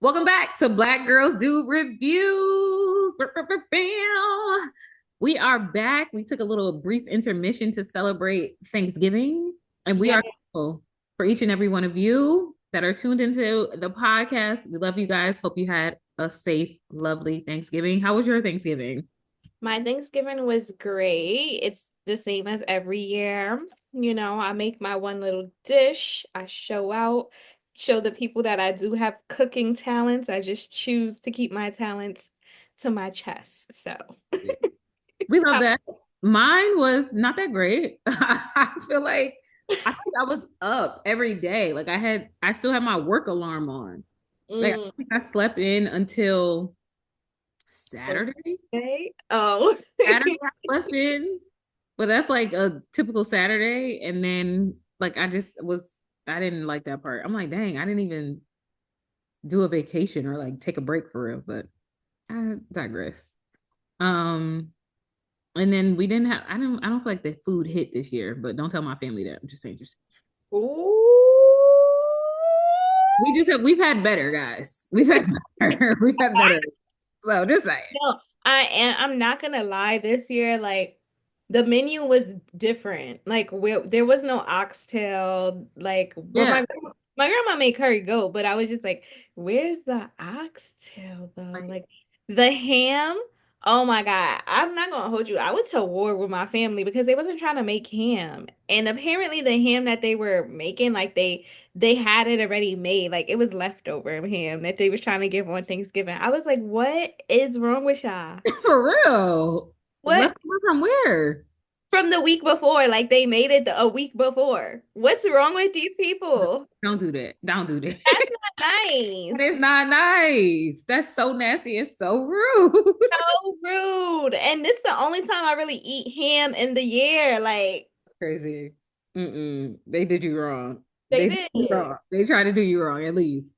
Welcome back to Black Girls Do Reviews. We are back. We took a little brief intermission to celebrate Thanksgiving, and we Yeah, are grateful for each and every one of you that are tuned into the podcast. We love you guys. Hope you had a safe, lovely Thanksgiving. How was your Thanksgiving? my Thanksgiving was great. It's the same as every year. I make my one little dish. I show out, show the people that I do have cooking talents. I just choose to keep my talents to my chest. So, We love how- that. Mine was not that great. I feel like I think I was up every day. I still had my work alarm on. Like I mm, think I slept in until Saturday. birthday? Oh, Saturday I slept in, but that's like a typical Saturday. And then I didn't like that part. I'm like, dang, I didn't even do a vacation or like take a break for real. But I digress. Um, and then we didn't have. I don't feel like the food hit this year. But don't tell my family that. I'm just saying. Just ooh. we've had better, guys. We've had better. We've had better. So just saying. No, I'm not gonna lie, this year, like the menu was different. Like there was no oxtail. Yeah. My grandma made curry goat, but I was just like, where's the oxtail though? Like, Like the ham. Oh my God. I'm not gonna hold you. I went to war with my family because they wasn't trying to make ham. And apparently the ham that they were making, like they had it already made. Like it was leftover ham that they was trying to give on Thanksgiving. I was like, what is wrong with y'all? for real. What Leftover from where? from the week before? Like they made it a week before. What's wrong with these people? Don't do that. Don't do that. That's not nice. That is not nice. That's so nasty and so rude. So rude. And this is the only time I really eat ham in the year. Like Crazy. Mm-mm. They did you wrong. they They did you did. wrong. They tried to do you wrong at least.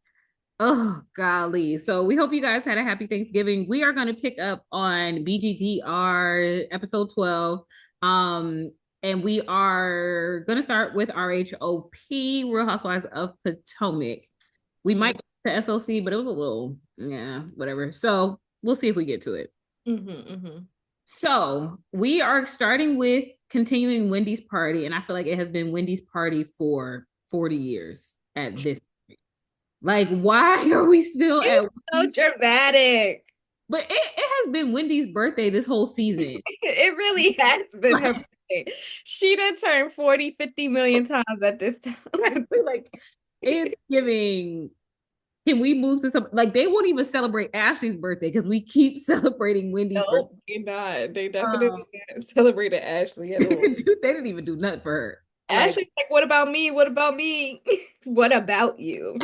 Oh, golly. So we hope you guys had a happy Thanksgiving. We are going to pick up on BGDR episode 12. Um, and we are going to start with RHOP, Real Housewives of Potomac. We might get to SOC, but it was a little, yeah, whatever. So we'll see if we get to it. Mm-hmm. So we are starting with continuing Wendy's party, and I feel like it has been Wendy's party for 40 years at this. Like, why are we still at It's so Wendy's? dramatic. But it has been Wendy's birthday this whole season. It really has been her Like, birthday. She done turned 40, 50 million times at this time. like it's giving. Can we move to some like they won't even celebrate Ashley's birthday because we keep celebrating Wendy's birthday. No, they not. They Um, definitely didn't celebrate Ashley at all. they didn't even do nothing for her. Like Ashley's like, what about me? What about me? What about you?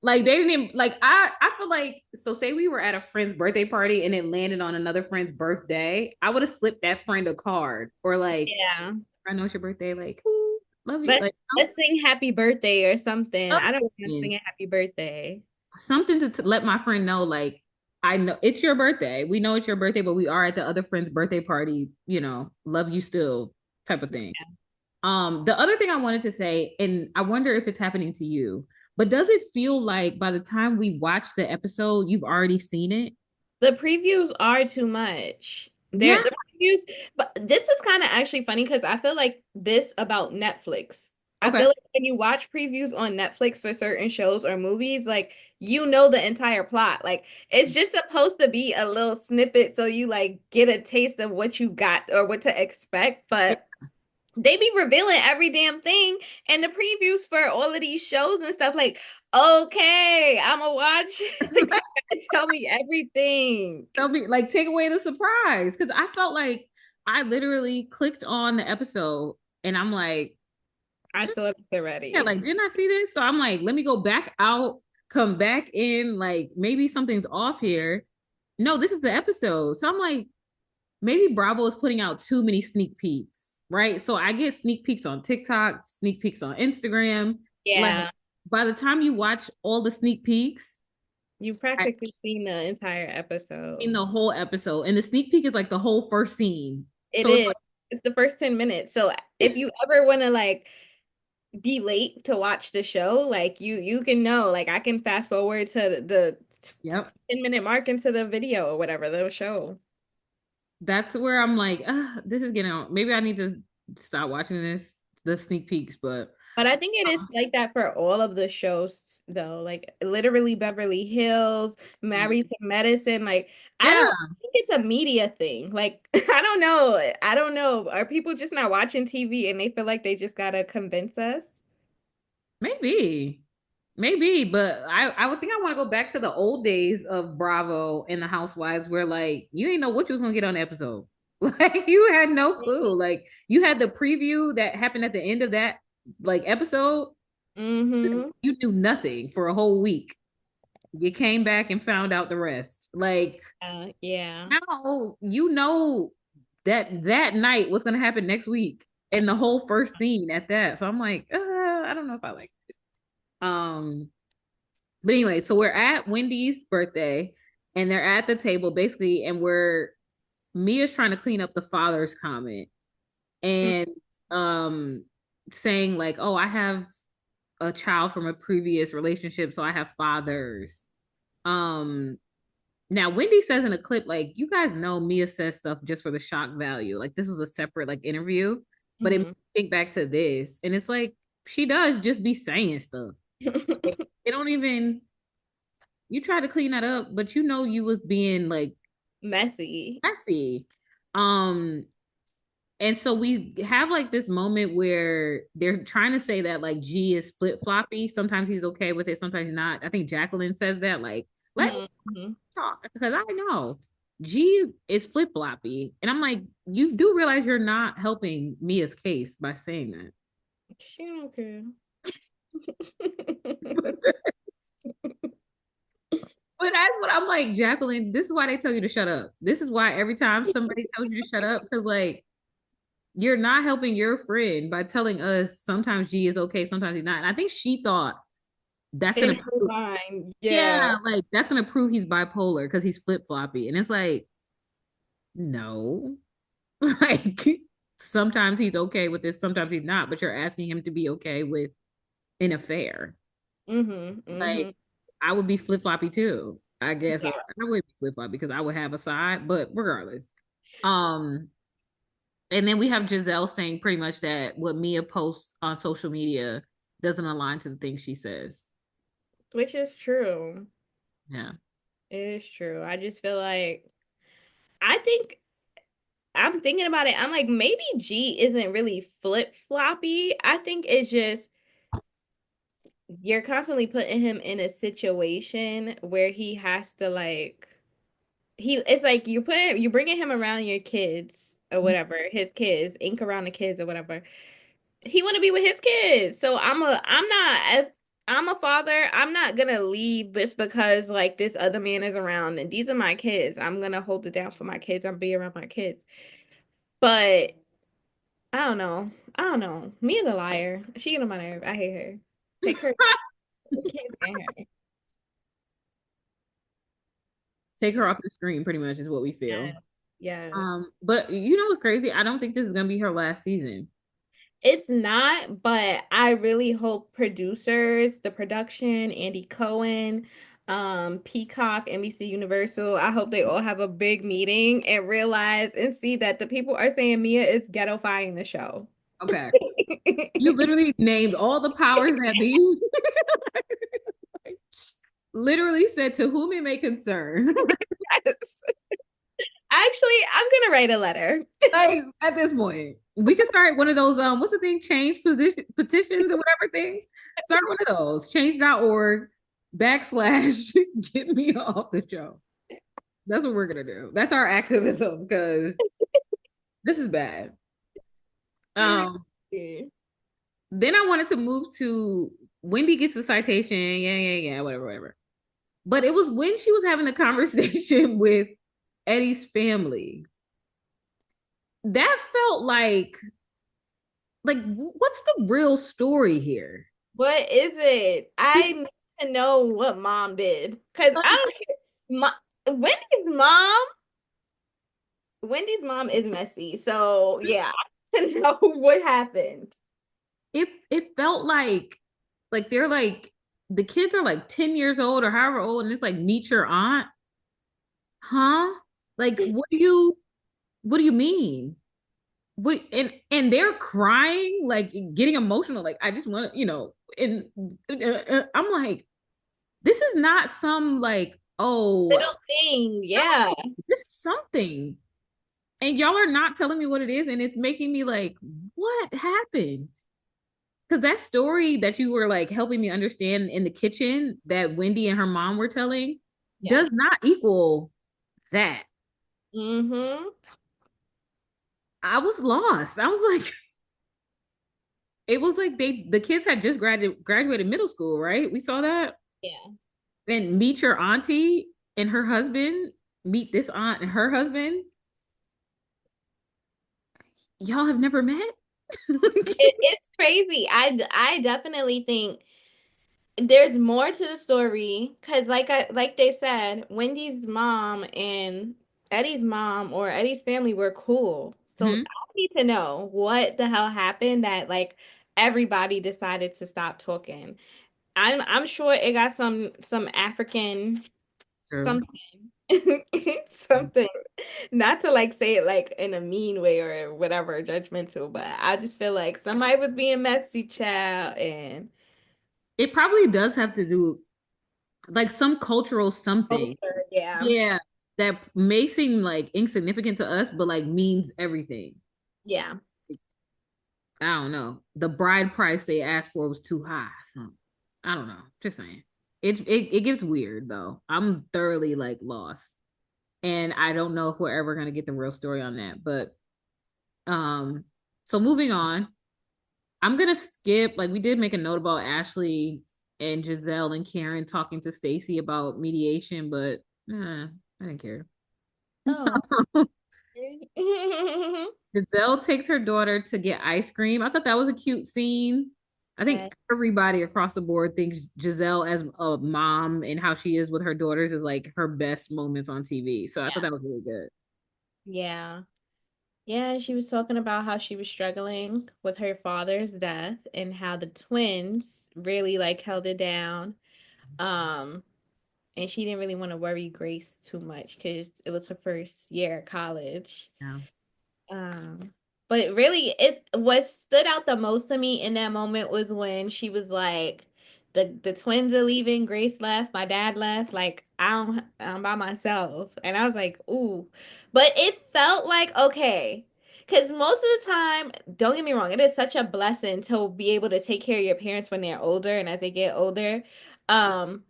Like they didn't even, like I feel like so say we were at a friend's birthday party and it landed on another friend's birthday, I would have slipped that friend a card or like Yeah. I know it's your birthday, like ooh, love you, Let's like let's sing happy birthday or something. I don't want to something, sing a happy birthday. something to let my friend know like I know it's your birthday. We know it's your birthday, but we are at the other friend's birthday party, love you still type of thing. The other thing I wanted to say, and I wonder if it's happening to you, but does it feel like by the time we watch the episode, you've already seen it? The previews are too much. Yeah. They're the previews, but this is kind of actually funny because I feel like this about Netflix. I Okay. feel like when you watch previews on Netflix for certain shows or movies, like you know the entire plot. Like it's just supposed to be a little snippet so you like get a taste of what you got or what to expect, but they be revealing every damn thing in the previews for all of these shows and stuff. Like, okay, I'm gonna watch. Like, you gotta tell me everything. They'll be like, take away the surprise. Cause I felt like I literally clicked on the episode and I'm like, I saw this yeah, already. like, didn't I see this? So I'm like, let me go back out, come back in, like maybe something's off here. No, this is the episode. So I'm like, maybe Bravo is putting out too many sneak peeks, right? So I get sneak peeks on TikTok, sneak peeks on Instagram. Like Yeah, by the time you watch all the sneak peeks, you I've practically seen the entire seen episode. the whole episode. And the sneak peek is like the whole first scene. It So it's is. like It's the first 10 minutes. So if you ever want to like be late to watch the show, like you can know, like I can fast forward to the Yep. 10-minute mark into the video or whatever, the show. That's where I'm like, this is getting on. Maybe I need to stop watching the sneak peeks, but But I think it is like that for all of the shows, though. Like literally Beverly Hills, Married to Medicine. Like I yeah, don't think it's a media thing. Like I don't know. I don't know. Are people just not watching TV and they feel like they just gotta convince us? maybe. Maybe, but I would think I want to go back to the old days of Bravo and the Housewives where like you didn't know what you was gonna get on the episode. Like you had no clue. Like you had the preview that happened at the end of that like episode. Mm-hmm. You knew nothing for a whole week. You came back and found out the rest. Like Yeah. now you know that that night what's gonna happen next week and the whole first scene at that. So I'm like, I don't know if I like it. But anyway, so we're at Wendy's birthday and they're at the table basically, and we're Mia's trying to clean up the father's comment and um saying like, oh, I have a child from a previous relationship, so I have fathers. Um Now Wendy says in a clip, like, you guys know Mia says stuff just for the shock value. Like this was a separate like interview, but it made Mm-hmm. me think back to this, and it's like she does just be saying stuff. Like, they don't even you try to clean that up, but you know you was being like Messy. messy. Um, and so we have like this moment where they're trying to say that like G is flip floppy. Sometimes he's okay with it, sometimes not. I think Jacqueline says that, like, let me Mm-hmm. talk because I know G is flip floppy. And I'm like, you do realize you're not helping Mia's case by saying that. She don't care. But that's what I'm like, Jacqueline. This is why they tell you to shut up. This is why every time somebody tells you to shut up, because like you're not helping your friend by telling us sometimes G is okay, sometimes he's not. And I think she thought that's In gonna her prove, mind, yeah. yeah, like that's gonna prove he's bipolar because he's flip floppy. And it's like, no, like sometimes he's okay with this, sometimes he's not, but you're asking him to be okay with an affair. Mm-hmm. Like Mm-hmm. I would be flip floppy too, I guess. Or I would be flip floppy because I would have a side, but regardless. Um, And then we have Giselle saying pretty much that what Mia posts on social media doesn't align to the things she says. Which is true. Yeah. It is true. I just feel like I think I'm thinking about it. I'm like, maybe G isn't really flip floppy. I think it's just you're constantly putting him in a situation where he has to like it's like you bringing him around your kids or whatever, his kids, ink around the kids or whatever. He want to be with his kids. So I'm not if I'm a father, I'm not gonna leave just because like this other man is around and these are my kids. I'm gonna hold it down for my kids. I'm be around my kids. But I don't know. I don't know. Mia's a liar. She get on my nerve. I hate her. Take her. Can't stand her. Take her off the screen, pretty much is what we feel. Yes. Yes. But you know what's crazy? I don't think this is gonna be her last season. It's not, but I really hope producers, the production, Andy Cohen, Peacock, NBC Universal, I hope they all have a big meeting and realize and see that the people are saying Mia is ghetto-fying the show. Okay. You literally named all the powers that be. Literally said to whom it may concern. Yes. Actually, I'm gonna write a letter. Like at this point, we could start one of those what's the thing, change position petitions or whatever things. Start one of those, change.org backslash get me off the show. That's what we're gonna do. That's our activism because this is bad. Period. Um, then I wanted to move to Wendy gets the citation. Yeah, whatever, whatever. But it was when she was having a conversation with Eddie's family. That felt like what's the real story here? What is it? I need to know what mom did. Because I Like, don't care. Wendy's mom, Wendy's mom is messy. So yeah, I need to know what happened. it felt like they're like the kids are like 10 years old or however old, and it's like meet your aunt. Huh? Like what do you mean? What and they're crying, like getting emotional, like I just want to, and I'm like, this is not some like, oh, Little thing, yeah. this is something. And y'all are not telling me what it is, and it's making me like, what happened? Because that story that you were like helping me understand in the kitchen that Wendy and her mom were telling Yeah. does not equal that. Mm-hmm. I was lost. I was like, it was like the kids had just graduated middle school, right? We saw that. Yeah. And meet your auntie and her husband, meet this aunt and her husband. Y'all have never met? It's crazy. I definitely think there's more to the story because like they said, Wendy's mom and Eddie's mom or Eddie's family were cool. So Mhm. I need to know what the hell happened that like everybody decided to stop talking. I'm sure it got some African True. something something, not to like say it like in a mean way or whatever judgmental, but I just feel like somebody was being messy, child, and It probably does have to do like some cultural something. culture, yeah. Yeah, that may seem like insignificant to us, but like means everything. Yeah. I don't know. The bride price they asked for was too high. So I don't know. Just saying. It gets weird though. I'm thoroughly like lost. And I don't know if we're ever gonna get the real story on that. But um, so moving on, I'm gonna skip, like we did make a note about Ashley and Giselle and Karen talking to Stacy about mediation, but I didn't care. Oh. Giselle takes her daughter to get ice cream. I thought that was a cute scene. I Yeah. think everybody across the board thinks Giselle as a mom and how she is with her daughters is like her best moments on TV. So I thought that was really good. Yeah. Yeah, she was talking about how she was struggling with her father's death and how the twins really like held it down. Um, and she didn't really want to worry Grace too much because it was her first year at college. Yeah. Um, but really, it's what stood out the most to me in that moment was when she was like, the twins are leaving, Grace left, my dad left, like I'm by myself. And I was like, ooh. But it felt like okay. Because most of the time, don't get me wrong, it is such a blessing to be able to take care of your parents when they're older and as they get older. Um,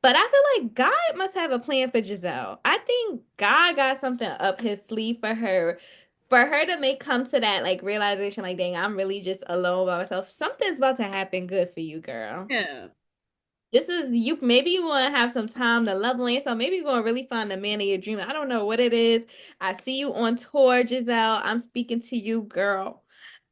but I feel like God must have a plan for Giselle. I think God got something up his sleeve for her to make come to that like realization, like, dang, I'm really just alone by myself. Something's about to happen good for you, girl. Yeah. This is you. Maybe you want to have some time to love on yourself. Maybe you're going to really find the man of your dream. I don't know what it is. I see you on tour, Giselle. I'm speaking to you, girl.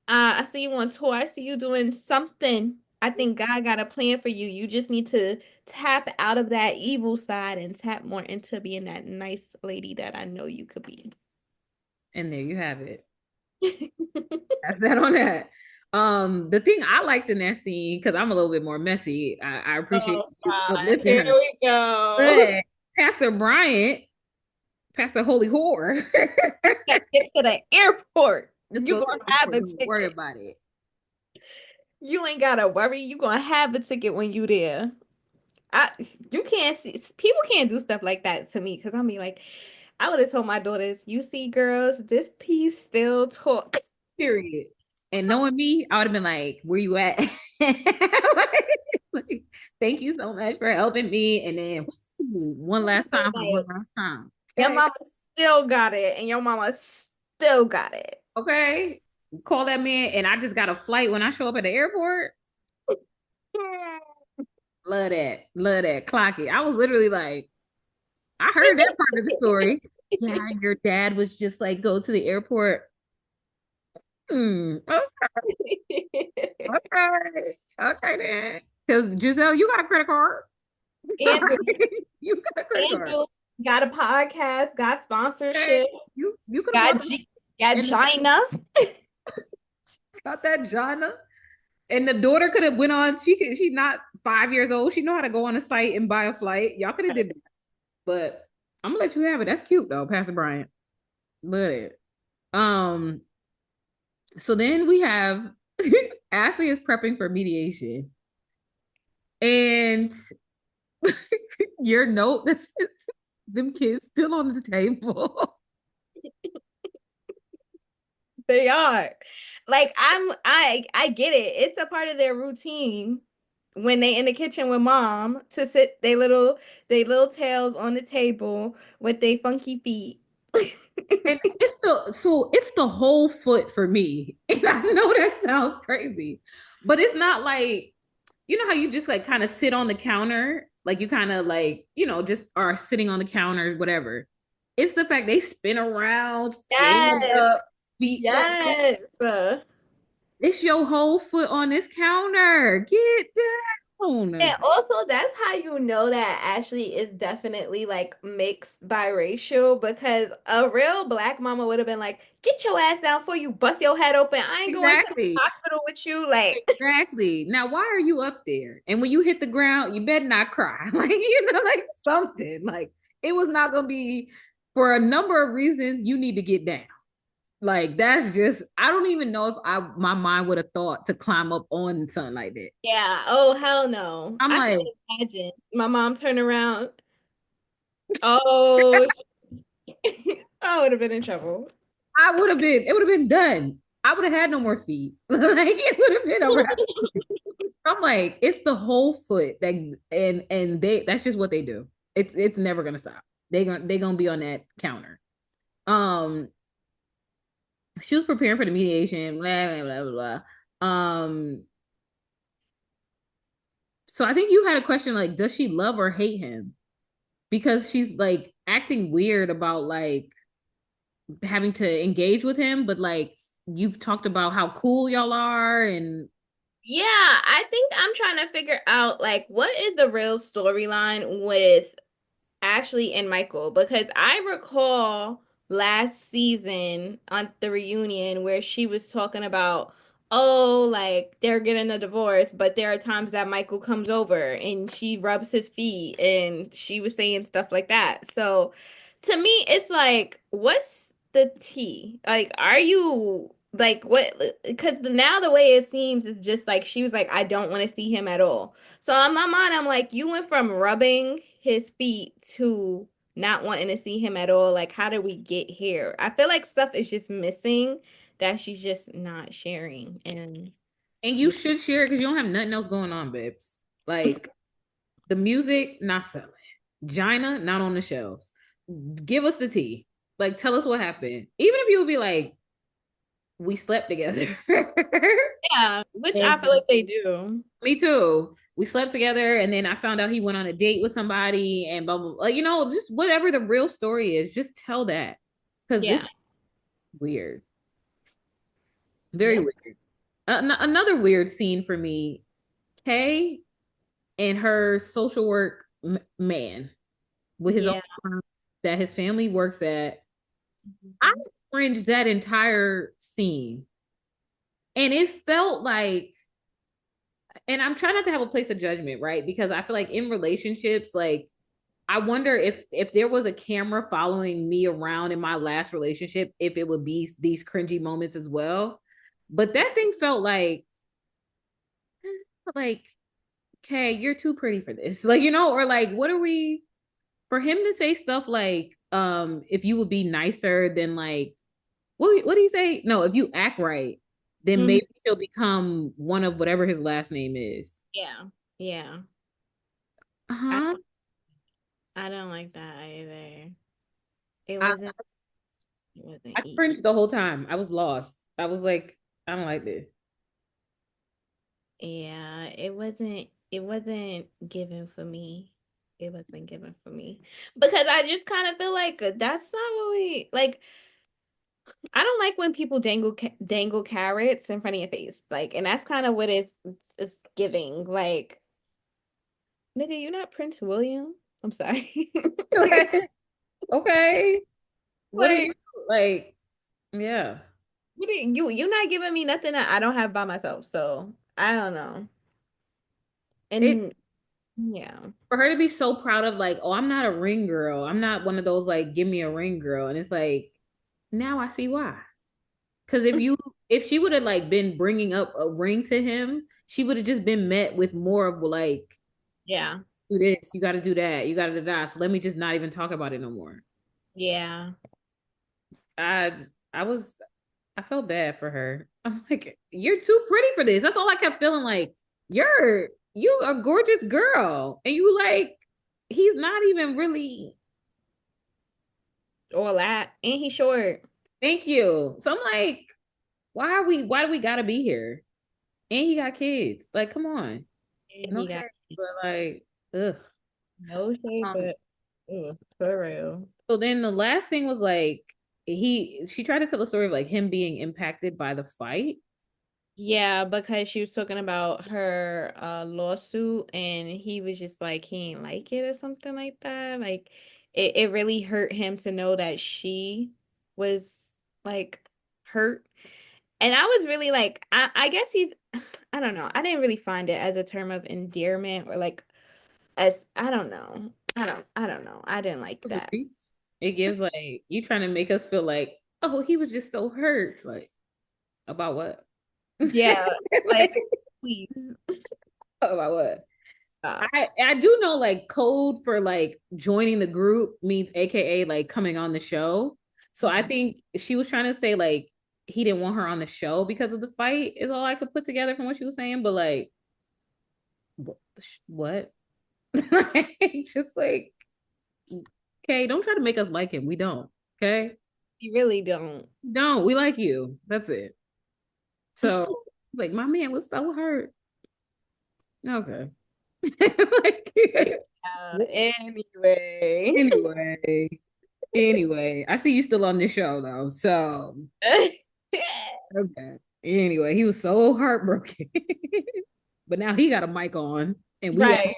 I see you on tour. I see you doing something. I think God got a plan for you. You just need to tap out of that evil side and tap more into being that nice lady that I know you could be. And there you have it. That's that on that. The thing I liked in that scene, because I'm a little bit more messy, I appreciate Oh you God, uplifting here her. we go. But Pastor Bryant, Pastor Holy Whore, Gotta get to the airport. just You go to gonna the have airport. a Don't worry ticket. about it. You ain't gotta worry. You gonna have a ticket when you there. I you can't see people can't do stuff like that to me because I mean like I would have told my daughters, you see, girls, this piece still talks. Period. And knowing me, I would have been like, "Where you at?" Like, thank you so much for helping me. And then one last time for one Like, last time. your Okay. mama still got it, and your mama still got it. Okay. Call that man, and I just got a flight when I show up at the airport. Love that. Love that. Clock it. I was literally like, I heard that part of the story. Yeah, your dad was just like, go to the airport. Okay, okay, okay then. Because Giselle, you got a credit card. Andrew, You got a credit card. Andrew got a podcast, got Okay. sponsorship, You could have got brought Got in China. got that Jana. And the daughter could have went on. She's not 5 years old. She know how to go on a site and buy a flight. Y'all could have did that. But I'm gonna let you have it. That's cute though, Pastor Bryant. Love it. Um, so then we have Ashley is prepping for mediation. And your note that says them kids still on the table. They are. Like I get it. It's a part of their routine when they in the kitchen with mom to sit they little tails on the table with their funky feet. And it's the whole foot for me. And I know that sounds crazy, but it's not like, you know how you just like kind of sit on the counter, like you kind of like, just are sitting on the counter, whatever. It's the fact they spin around, stand Yes. up, feet like Yes. it's your whole foot on this counter. Get And down. also, that's how you know that Ashley is definitely like mixed biracial because a real black mama would have been like, get your ass down before you bust your head open. I ain't going to the Exactly. hospital with you. Like, Exactly. Now, why are you up there? And when you hit the ground, you better not cry. Like something. Like it was not gonna be for a number of reasons. You need to get down. Like that's just. I don't even know if my mind would have thought to climb up on something like that. yeah, oh, hell no. I'm I can like, imagine my mom turn around. Oh, I would have been in trouble. I would have been. It would have been done. I would have had no more feet. Like it would have been a wrap. I'm like, it's the whole foot that, and they that's just what they do. It's never gonna stop. They gonna be on that counter. Um, she was preparing for the mediation, blah blah blah blah blah. So I think you had a question like, does she love or hate him? Because she's like acting weird about like having to engage with him, but like you've talked about how cool y'all are, and Yeah, I think I'm trying to figure out like what is the real storyline with Ashley and Michael because I recall last season on the reunion where she was talking about, oh, like they're getting a divorce, but there are times that Michael comes over and she rubs his feet and she was saying stuff like that. So to me, it's like, what's the tea? Like, are you like what? Because now the way it seems is just like she was like, I don't want to see him at all. So in my mind, I'm like, you went from rubbing his feet to not wanting to see him at all. Like, how did we get here? I feel like stuff is just missing that she's just not sharing. And you yeah, should share it because you don't have nothing else going on, babes. Like the music not selling, Gina not on the shelves. Give us the tea. Like tell us what happened. Even if you would be like, we slept together. which I feel And like they do. me too. We slept together, and then I found out he went on a date with somebody, and blah blah blah. Like, just whatever the real story is, just tell that because this Yeah. is weird, very Yep. weird. Another weird scene for me: Kay and her social work man with his own Yeah. firm that his family works at. I Mhm. cringed that entire scene, and it felt like. And I'm trying not to have a place of judgment, right? Because I feel like in relationships, like I wonder if there was a camera following me around in my last relationship, if it would be these cringy moments as well. But that thing felt like, okay, you're too pretty for this. Like, or like, what are we for him to say stuff like, if you would be nicer than like what do you say? No, if you act right, then Mhm. maybe she'll become one of whatever his last name is. Yeah. Yeah. I Uh-huh. I don't like that either. It I, wasn't it wasn't I easy. cringed the whole time. I was lost. I was like, I don't like this. Yeah, it wasn't given for me. It wasn't given for me. Because I just kind of feel like that's not what we like. I don't like when people dangle carrots in front of your face. Like, and that's kind of what it's giving. Like, nigga, you're not Prince William. I'm sorry. Okay. What do Like, you like? Yeah. what are you're not giving me nothing that I don't have by myself. So I don't know. It And yeah. for her to be so proud of like, oh, I'm not a ring girl. I'm not one of those like give me a ring girl. And it's like now I see why. Because if she would have like been bringing up a ring to him, she would have just been met with more of like Yeah. do this, you got to do that, you got to do that. So let me just not even talk about it no more. Yeah. I I was I felt bad for her. I'm like, you're too pretty for this. That's all I kept feeling like. You a gorgeous girl, and you like he's not even really. All that. And he's short. Thank you. So I'm like, why do we gotta be here? And he got kids. Like, come on. And No he got shade, but like, ugh. no shade, Um, but for real. so then the last thing was like she tried to tell the story of like him being impacted by the fight. Yeah, because she was talking about her lawsuit and he was just like he ain't like it or something like that. Like it really hurt him to know that she was like hurt. And I was really like I guess he's I don't know. I didn't really find it as a term of endearment or like as I don't know. I don't know. I didn't like that. It gives like you trying to make us feel like, oh, he was just so hurt. Like about what? Yeah, like please About what? stop. I do know like code for like joining the group means AKA like coming on the show. So I Mhm. think she was trying to say like he didn't want her on the show because of the fight is all I could put together from what she was saying. But like what? Like, just like okay, don't try to make us like him. We don't. Okay. You really don't. Don't. We like you. That's it. So like my man was so hurt. Okay. Like Anyway. anyway. Anyway, I see you still on this show though. So okay. Anyway, he was so heartbroken. But now he got a mic on and Right.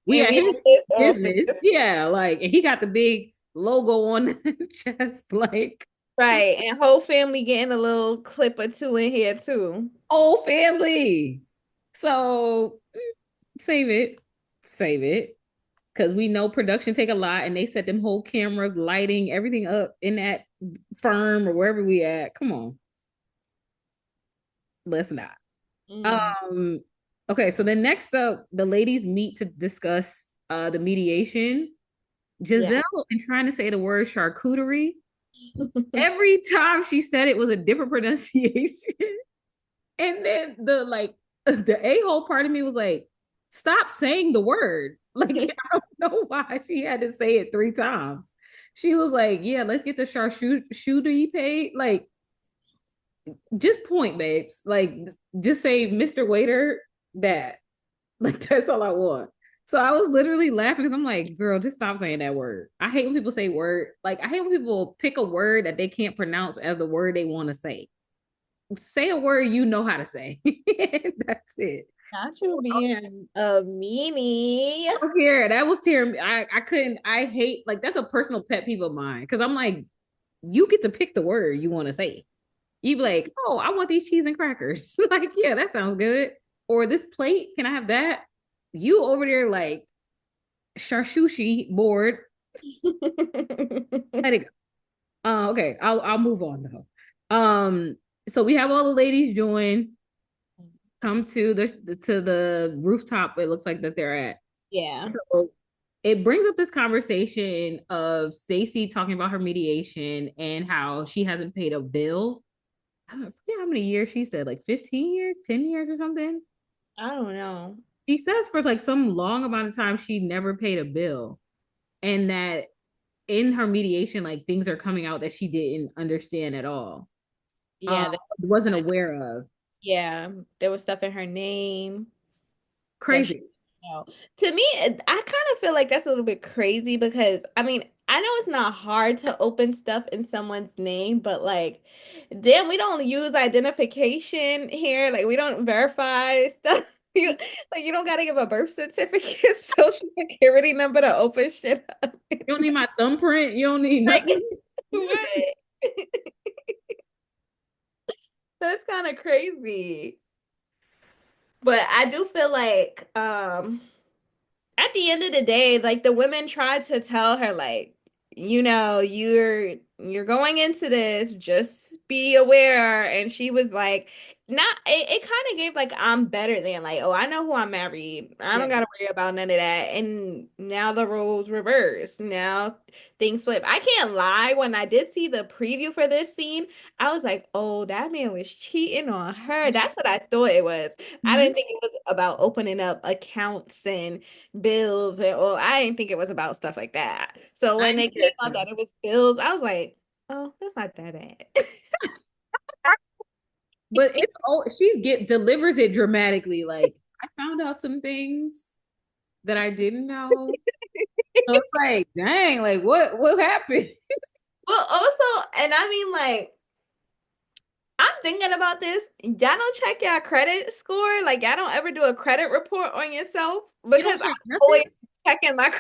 we And at we his at this business. office. Yeah, like and he got the big logo on the chest, like Right. And whole family getting a little clip or two in here too. whole family. So save it. Save it. Cause we know production take a lot and they set them whole cameras, lighting, everything up in that firm or wherever we at. Come on. Let's not. Mm. Um, okay, so then next up, the ladies meet to discuss the mediation. Yeah. Giselle and trying to say the word charcuterie. Every time she said it was a different pronunciation. And then the like the a-hole part of me was like, stop saying the word. Like, I don't know why she had to say it 3 times. She was like, yeah, let's get the charcuterie paid. Like, just point, babes. Like, just say, Mr. Waiter, that. Like, that's all I want. So I was literally laughing because I'm like, girl, just stop saying that word. I hate when people say word. Like, I hate when people pick a word that they can't pronounce as the word they want to say. Say a word you know how to say. That's it. Not you being a Mimi. I don't care. That was tearing me. I couldn't, I hate, like, that's a personal pet peeve of mine. Cause I'm like, you get to pick the word you want to say. You be like, oh, I want these cheese and crackers. Like, yeah, that sounds good. Or this plate, can I have that? You over there like charcuterie board. Let it go. Okay, I'll move on though. So we have all the ladies join, come to the rooftop. It looks like that they're at. Yeah. So it brings up this conversation of Stacy talking about her mediation and how she hasn't paid a bill. I don't forget how many years she said, like 15 years, 10 years or something. I don't know. She says for like some long amount of time she never paid a bill. And that in her mediation, like things are coming out that she didn't understand at all. Yeah, Wasn't aware of. yeah, there was stuff in her name that she Crazy. know. To me, I kind of feel like that's a little bit crazy because I mean, I know it's not hard to open stuff in someone's name, but like, damn, we don't use identification here. Like, we don't verify stuff. You like you don't gotta give a birth certificate, social security number to open shit up. You don't need my thumbprint. You don't need Like, nothing. what? That's kind of crazy. But I do feel like at the end of the day, like the women tried to tell her, like, you're going into this, just be aware. And she was like, not it kind of gave like I'm better than like, oh, I know who I'm married. I Yeah. don't gotta worry about none of that. And now the roles reverse. Now things flip. I can't lie, when I did see the preview for this scene, I was like, oh, that man was cheating on her. That's what I thought it was. I Mhm. didn't think it was about opening up accounts and bills and well, I didn't think it was about stuff like that. So I when didn't they see came that out too. that it was bills, I was like, oh, that's not that bad. But it's oh, she get delivers it dramatically. Like I found out some things that I didn't know. So it's like, dang, like what happened? Well, also, and I mean, like, I'm thinking about this. Y'all don't check your credit score. Like, y'all don't ever do a credit report on yourself You because don't I'm check nothing. always checking my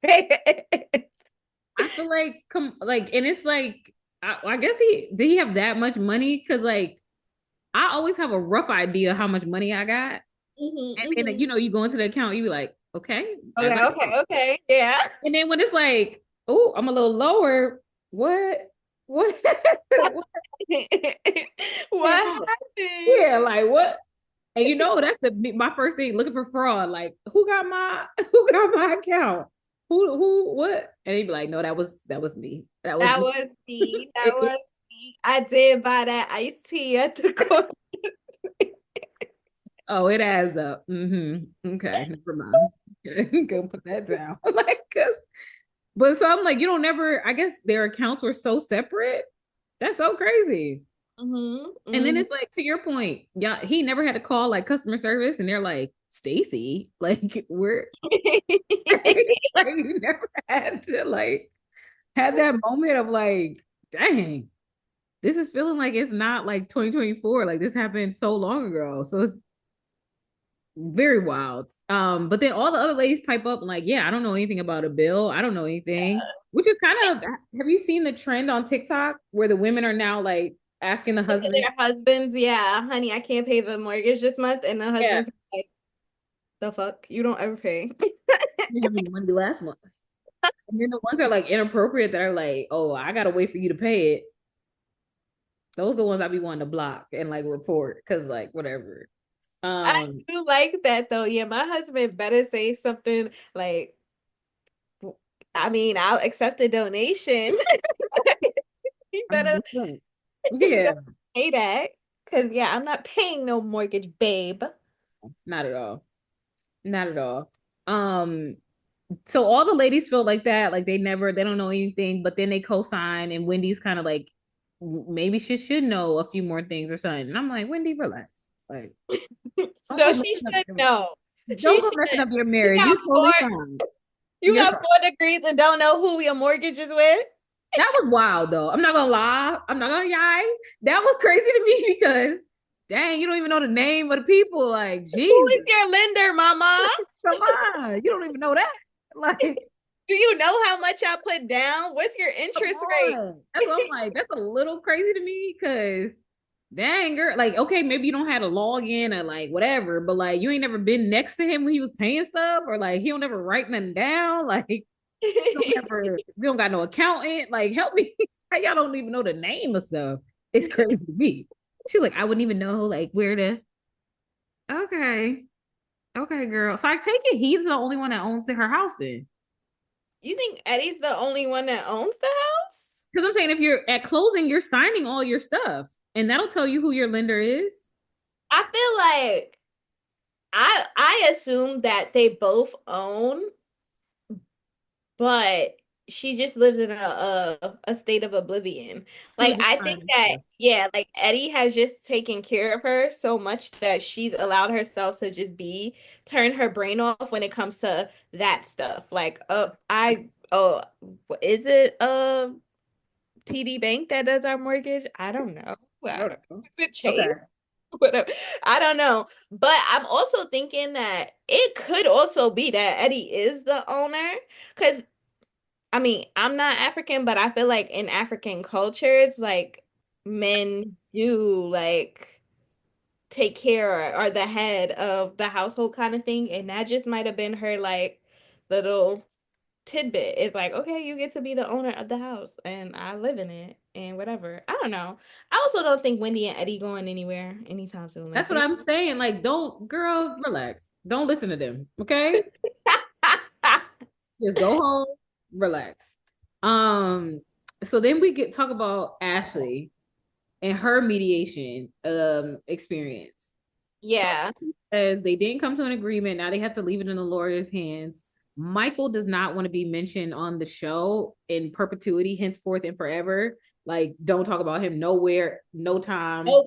credit. I feel like come like, and it's like I guess he did he have that much money? Because like I always have a rough idea how much money I got, and then hmm you go into the account, you be like, okay, I Okay, got okay, okay. Yeah. and then when it's like, oh, I'm a little lower, what? What? What What happened? happened? Yeah, like what? And that's my first thing looking for fraud. Like, who got my who got my account? Who what? And he'd be like, no, that was me. That was That me. was me. That was me. I did buy that iced tea at the corner. Oh, it adds up. Okay, never mind. Go put that down. Like, but so I'm like, you don't never. I guess their accounts were so separate. That's so crazy. And then hmm it's like to your point, yeah, he never had to call like customer service, and they're like, Stacy, like we're like you never had to like had that moment of like, dang, this is feeling like it's not like 2024. Like this happened so long ago. So it's very wild. But then all the other ladies pipe up and like, yeah, I don't know anything about a bill. I don't know anything. Which is kind of have you seen the trend on TikTok where the women are now like asking the To husband? their husbands, yeah, honey, I can't pay the mortgage this month. And the Yeah, husband's like, the fuck? You don't ever pay. you have any money last month. And then the ones that are like inappropriate that are like, oh, I gotta wait for you to pay it. Those are the ones I be wanting to block and like report because like whatever. I Um, do like that though. Yeah, my husband better say something like, I mean, I'll accept a donation. He better, he yeah, better say that. Cause yeah, I'm not paying no mortgage, babe. not at all. Not at all. Um, so all the ladies feel like that, like they don't know anything, but then they co-sign, and Wendy's kind of like, maybe she should know a few more things or something. And I'm like, Wendy, relax. Like, don't So go she messing up should your, know. don't She go should. messing up your You marriage. got You totally four. fine. You You're got fine. 4 degrees and don't know who your mortgage is with. That was wild though. I'm not gonna lie. I'm not gonna lie. That was crazy to me because dang, you don't even know the name of the people. Like, Who Jesus, is your lender, mama? come on. You don't even know that. Like, Do you know how much I put down? What's your come interest rate? on. That's what I'm like. That's a little crazy to me because dang girl, like, okay, maybe you don't have to log in or like whatever, but like you ain't never been next to him when he was paying stuff, or like he don't ever write nothing down. Like we don't got no accountant. Like, help me. How y'all don't even know the name of stuff? It's crazy to me. She's like, I wouldn't even know like where to. Okay, okay, girl. So I take it he's the only one that owns her house then. You think Eddie's the only one that owns the house? Because I'm saying if you're at closing, you're signing all your stuff, and that'll tell you who your lender is. I feel like I assume that they both own, but she just lives in a state of oblivion. She Like was just I think signing that stuff. yeah, like Eddie has just taken care of her so much that she's allowed herself to just be turn her brain off when it comes to that stuff. Like is it TD Bank that does our mortgage? I don't know. I Well, don't know. is it Okay. Chase? Whatever. I don't know. But I'm also thinking that it could also be that Eddie is the owner. Because, I mean, I'm not African, but I feel like in African cultures, like men do like take care or the head of the household kind of thing. And that just might have been her like little tidbit. It's like, okay, you get to be the owner of the house and I live in it and whatever. I don't know. I also don't think Wendy and Eddie going anywhere anytime soon. Like That's what they I'm saying. Like, don't, girl, relax. Don't listen to them. Okay. Just go home, relax. Um, so then we get talk about Ashley and her mediation experience. So Yeah. as they didn't come to an agreement, now they have to leave it in the lawyer's hands. Michael does not want to be mentioned on the show in perpetuity, henceforth and forever. Like, don't talk about him nowhere, no time. No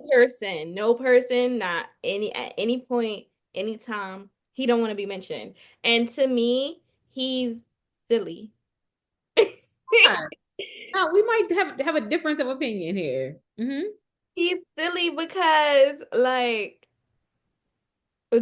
person, not any at any point, anytime. He don't want to be mentioned. And to me, he's silly. Now we might have a difference of opinion here. He's silly because like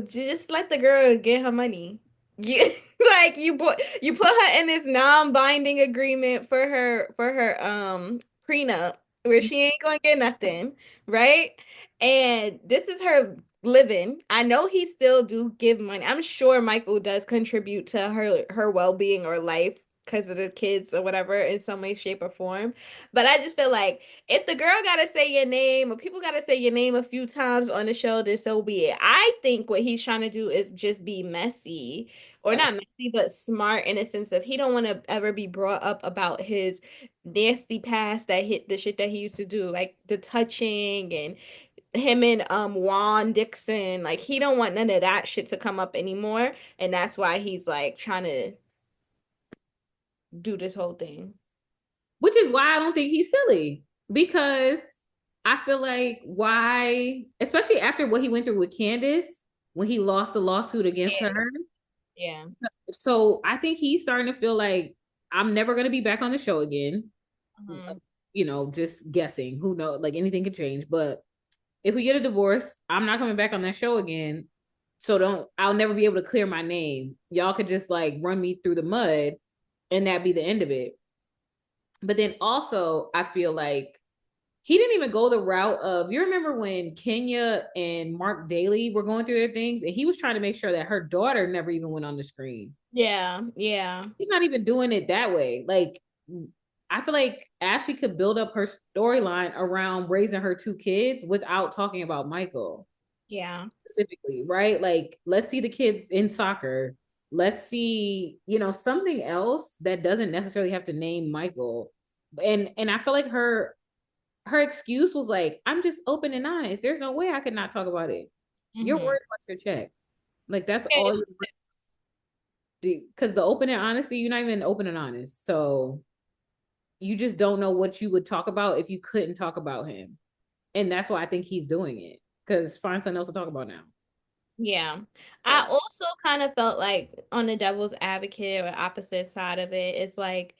just let the girl get her money. You like you put her in this non-binding agreement for her prenup where she ain't gonna get nothing, right? And this is her living. I know he still do give money. I'm sure Michael does contribute to her well-being or life because of the kids or whatever in some way, shape, or form. But I just feel like if the girl gotta say your name or people gotta say your name a few times on the show, then so be it. I think what he's trying to do is just be messy, or not messy, but smart in a sense of he don't want to ever be brought up about his nasty past that hit the shit that he used to do, like the touching and him and Juan Dixon. Like he don't want none of that shit to come up anymore, and that's why he's like trying to do this whole thing. Which is why I don't think he's silly because I feel like why, especially after what he went through with Candace when he lost the lawsuit against Yeah. her. Yeah. So I think he's starting to feel like I'm never going to be back on the show again. Mhm. Just guessing. Who knows? Like anything could change. But if we get a divorce, I'm not coming back on that show again. So I'll never be able to clear my name. Y'all could just like run me through the mud and that be the end of it. But then also, I feel like he didn't even go the route of, you remember when Kenya and Mark Daly were going through their things and he was trying to make sure that her daughter never even went on the screen. Yeah. Yeah. He's not even doing it that way. Like, I feel like Ashley could build up her storyline around raising her two kids without talking about Michael Yeah. specifically, right? Like, let's see the kids in soccer. Let's see, something else that doesn't necessarily have to name Michael. And I feel like her excuse was like, I'm just open and honest. There's no way I could not talk about it. You're Hmm. worried about your check. Like that's all you do. Because the open and honesty, you're not even open and honest. So you just don't know what you would talk about if you couldn't talk about him. And that's why I think he's doing it. Because find something else to talk about now. Yeah. I So also kind of felt like on the devil's advocate or opposite side of it, it's like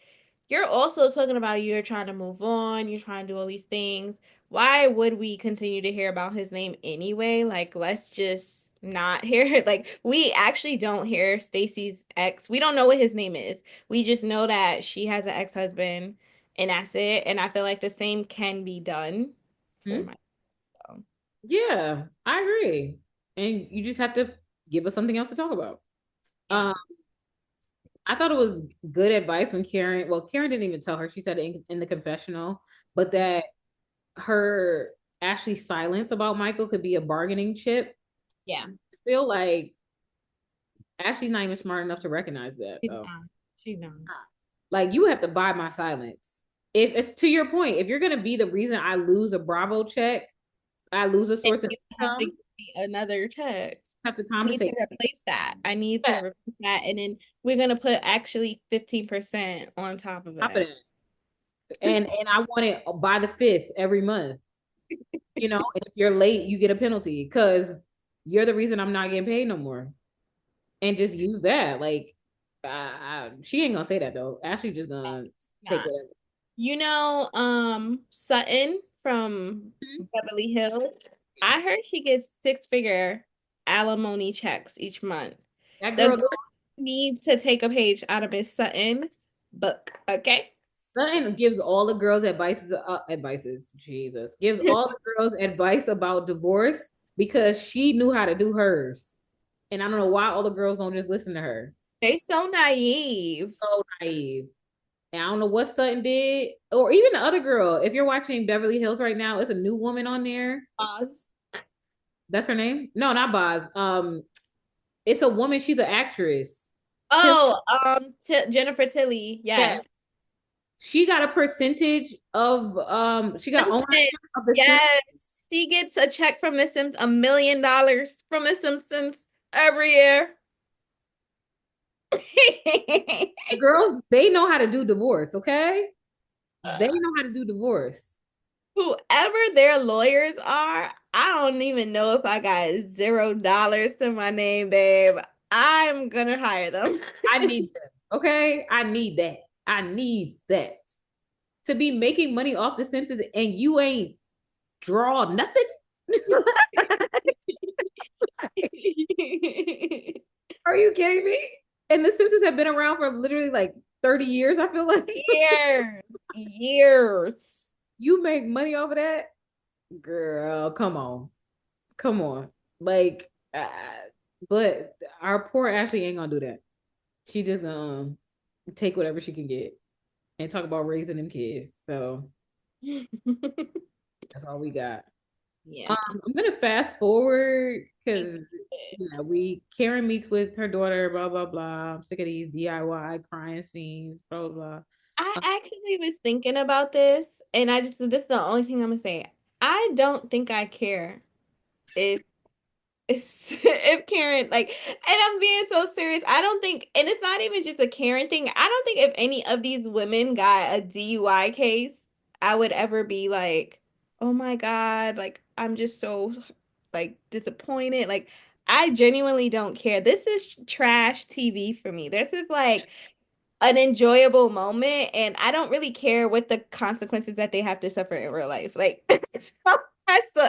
you're also talking about you're trying to move on, you're trying to do all these things. Why would we continue to hear about his name anyway? Like, let's just not hear it. Like, we actually don't hear Stacy's ex. We don't know what his name is. We just know that she has an ex-husband and that's it. And I feel like the same can be done for hmm? my own. Yeah, I agree. And you just have to give us something else to talk about. Yeah. Um, I thought it was good advice when Karen didn't even tell her. She said it in the confessional, but that her actually silence about Michael could be a bargaining chip. Yeah. Still, like Ashley's not even smart enough to recognize that She's though. not. She's not. Like you have to buy my silence. If it's to your point, if you're gonna be the reason I lose a Bravo check, I lose a And source of you have to income, give me another check. have to I need to compensate. replace that. I need to Yeah, replace that. And then we're gonna put actually 15% on top of top of it. that. And I want it by the fifth every month. And if you're late, you get a penalty because you're the reason I'm not getting paid no more. And just use that. Like, she ain't gonna say that though. Ashley just gonna take Not. whatever. Sutton from Beverly Hills. I heard she gets six-figure alimony checks each month. That The girl girl needs to take a page out of Miss Sutton book, okay? Sutton gives all the girls advices, Jesus, gives all the girls advice about divorce. because she knew how to do hers. And I don't know why all the girls don't just listen to her. They so naive. So naive. And I don't know what Sutton did, or even the other girl. If you're watching Beverly Hills right now, it's a new woman on there. Oz. That's her name? No, not Boz. It's a woman. She's an actress. Till Oh, T Jennifer Tilly. yeah, Yes. she got a percentage of she got Simpsons. ownership of the Sims. Yes. She gets a check from The Sims, $1 million from The Simpsons every year. The girls, they know how to do divorce, okay? They know how to do divorce. Whoever their lawyers are, I don't even know if I got $0 to my name, babe. I'm gonna hire them. I need them. Okay? I need that. I need that. To be making money off the Simpsons and you ain't draw nothing. Are you kidding me? And the Simpsons have been around for literally like 30 years, I feel like. Years, years. You make money off of that? Girl, come on. Come on. Like, but our poor Ashley ain't gonna do that. She just take whatever she can get and talk about raising them kids. So that's all we got. Yeah. I'm gonna fast forward because yeah, we Karen meets with her daughter, blah blah blah. I'm sick of these DIY crying scenes, blah blah blah. I Uh, actually was thinking about this, and this is the only thing I'm gonna say. I don't think I care if if Karen and I'm being so serious. I don't think, and it's not even just a Karen thing. I don't think if any of these women got a DUI case, I would ever be like, oh my God, like I'm just so disappointed. Like I genuinely don't care. This is trash TV for me. This is like an enjoyable moment, and I don't really care what the consequences that they have to suffer in real life. Like,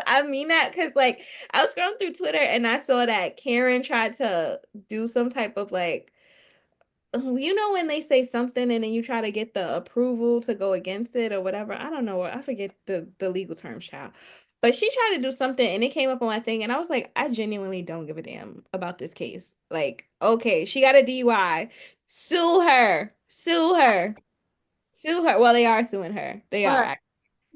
I mean that because I was scrolling through Twitter and I saw that Karen tried to do some type of when they say something and then you try to get the approval to go against it or whatever. I don't know. I forget the legal terms, child. But she tried to do something and it came up on my thing, and I was like, I genuinely don't give a damn about this case. Like, okay, she got a DUI. Sue her. Sue her. Sue her. Well, they are suing her. They but are.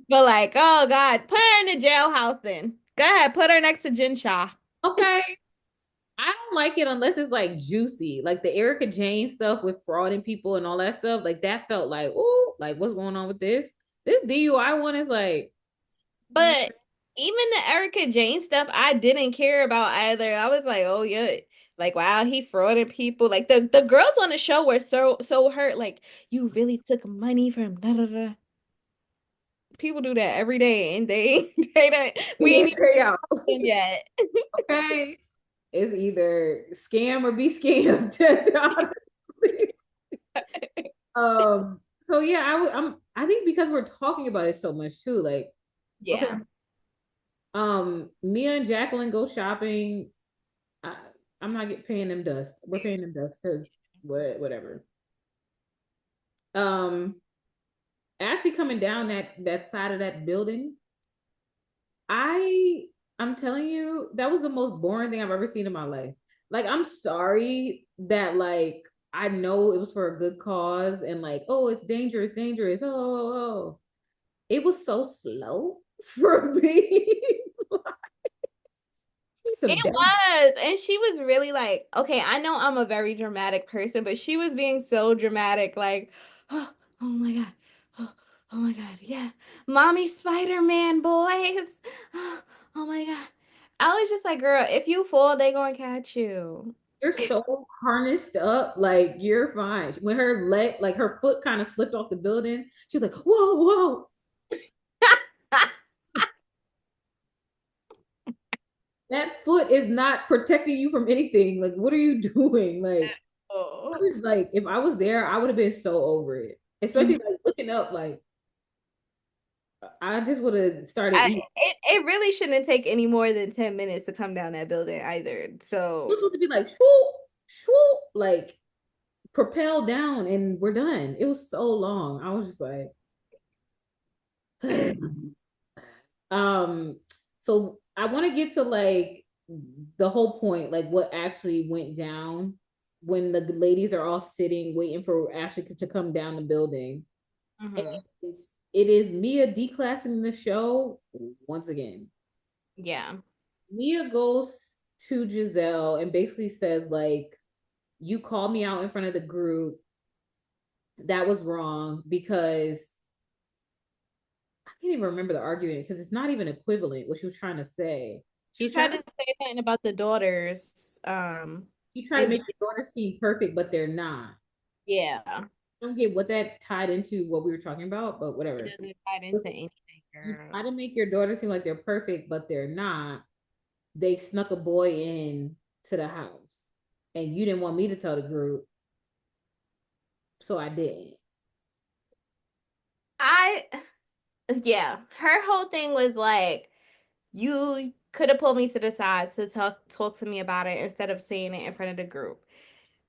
But oh God, put her in the jailhouse then. Go ahead, put her next to Jen Shaw. okay, I don't like it unless it's like juicy, like the Erica Jane stuff with frauding people and all that stuff. Like that felt like, ooh, like what's going on with this? This DUI one is like, mm, But even the Erica Jane stuff, I didn't care about either. I was like, oh yeah, wow, he frauded people. Like the girls on the show were so hurt. Like you really took money from da da da. People do that every day, and they don't. We yeah, ain't pay out. even yet. Okay, it's either scam or be scammed. Honestly. So yeah, I think because we're talking about it so much too, like, okay, Yeah, Mia and Jacqueline go shopping. I, I'm not paying them dust. We're paying them dust because whatever. Um, Ashley coming down that side of that building. I I'm telling you, that was the most boring thing I've ever seen in my life. Like, I'm sorry that like I know it was for a good cause and like, oh, it's dangerous, dangerous. Oh. It was so slow for me. it Some was. And she was really okay, I know I'm a very dramatic person, but she was being so dramatic, oh, oh my God. Oh, oh my God. Yeah. Mommy Spider-Man boys. Oh, oh my God. I was just like, girl, if you fall, they gonna catch you. you're so harnessed up, like you're fine. When her leg, like her foot kind of slipped off the building, she was like, whoa, whoa. That foot is not protecting you from anything. Like, what are you doing? Like, I Oh. was like, if I was there, I would have been so over it. Especially like looking up, like I just would have started eating. It really shouldn't take any more than 10 minutes to come down that building either. It was So supposed to be like swoop, swoop, like propel down and we're done. It was so long. I was just like, um, so I want to get to like the whole point, like what actually went down when the ladies are all sitting waiting for Ashley to come down the building. And Hmm. it is Mia declassing the show once again. Yeah. Mia goes to Giselle and basically says like, you called me out in front of the group. That was wrong because I can't even remember the argument because it's not even equivalent what she was trying to say. She She was tried trying to to say something about the daughters. she tried to And make the daughters seem perfect, but they're not. yeah, I don't get what that tied into what we were talking about, but it whatever. doesn't tie But into anything, you girl. try to make your daughter seem like they're perfect, but they're not. They snuck a boy in to the house, and you didn't want me to tell the group, so I didn't. I yeah, her whole thing was like, you could have pulled me to the side to talk to me about it instead of saying it in front of the group.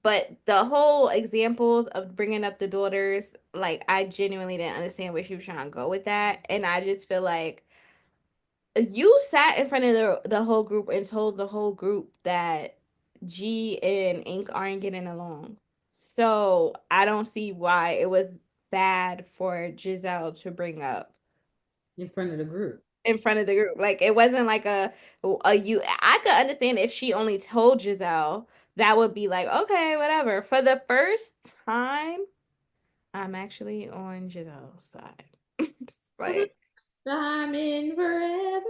But the whole examples of bringing up the daughters, like I genuinely didn't understand where she was trying to go with that, and I just feel like you sat in front of the whole group and told the whole group that G and Ink aren't getting along. So I don't see why it was bad for Giselle to bring up In front of the group. in front of the group. Like it wasn't like a you. I could understand if she only told Giselle, that would be like okay, whatever. For the first time, I'm actually on Giselle's side. For the Like time in forever.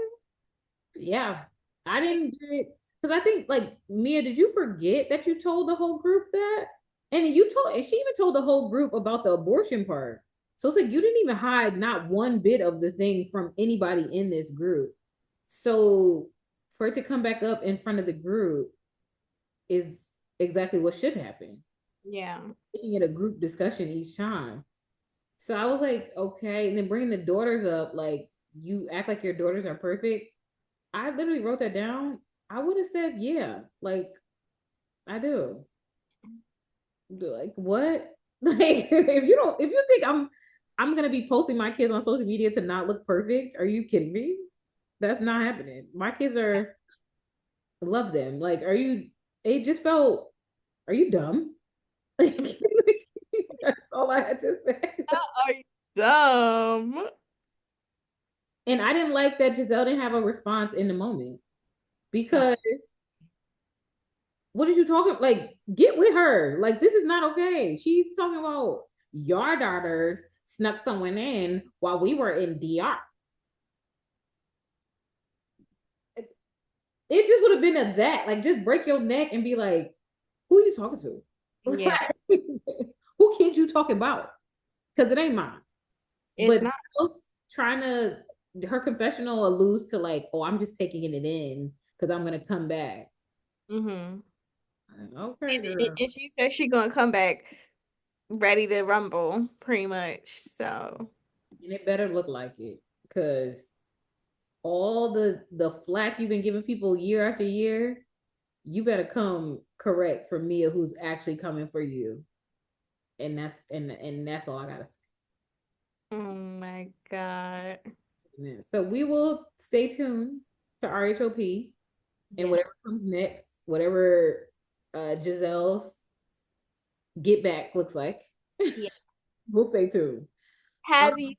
Yeah, I didn't get it because I think like Mia, did you forget that you told the whole group that? And she even told the whole group about the abortion part. So it's like you didn't even hide not one bit of the thing from anybody in this group. So for it to come back up in front of the group is exactly what should happen. yeah, Making it a group discussion each time. So I was like, okay, and then bringing the daughters up, like you act like your daughters are perfect. I literally wrote that down. I would have said, yeah, like I do. Like what? Like if you think I'm gonna be posting my kids on social media to not look perfect, are you kidding me? That's not happening. My kids are love them. Like, are you? It just felt. Are you dumb? Like, that's all I had to say. are you dumb? And I didn't like that Giselle didn't have a response in the moment because what did you talking like? Get with her. Like this is not okay. She's talking about your daughters snuck someone in while we were in DR. It just would have been a that. Like just break your neck and be like, who are you talking to? Yeah, Who kid you talking about? Because it ain't mine. it's But not. trying to her confessional alludes to like, oh, I'm just taking it in because I'm gonna come back. Mm-hmm. Okay, And, girl. and she said she gonna come back ready to rumble, pretty much. So And it better look like it. Cause all the flack you've been giving people year after year, you better come correct for Mia who's actually coming for you. And that's all I gotta oh my God. say. So we will stay tuned to RHOP and Yeah. whatever comes next, whatever Giselle's get back looks like. Yeah. We'll stay tuned. Have you,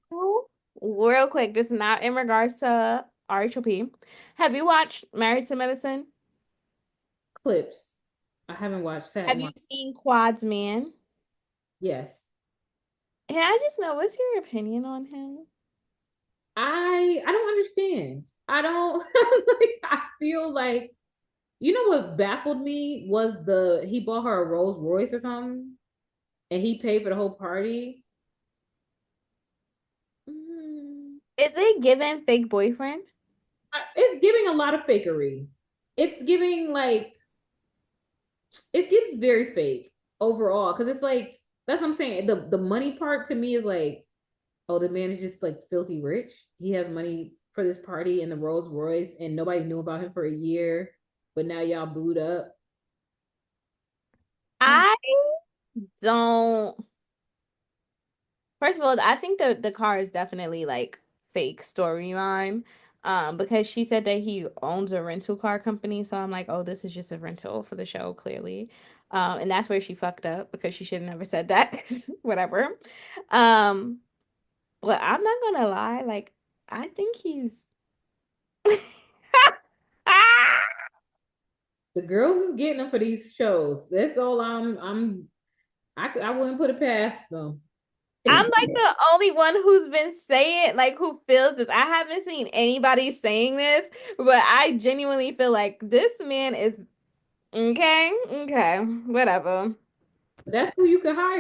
real quick, just not in regards to RHOP, have you watched Married to Medicine? Clips. I haven't watched sat Have and you watched. seen Quad's Man? Yes. And I just know, what's your opinion on him? I don't understand. I don't like I feel like you know what baffled me was the he bought her a Rolls Royce or something and he paid for the whole party. Mm, Is it given fake boyfriend? it's giving a lot of fakery. It's giving like it gives very fake overall because it's like that's what I'm saying. The money part to me is like, oh, the man is just like filthy rich. He has money for this party and the Rolls Royce, and nobody knew about him for a year, but now y'all booed up. Uh, I don't. First of all, I think the car is definitely like fake storyline. Because she said that he owns a rental car company. So I'm like, oh, this is just a rental for the show, clearly. And that's where she fucked up because she should have never said that. Whatever. Um, but I'm not gonna lie, like, I think he's The girls is getting them for these shows. That's all I wouldn't put it past them. I'm like the only one who's been saying, like, who feels this. I haven't seen anybody saying this, but I genuinely feel like this man is okay, okay, whatever. That's who you can hire.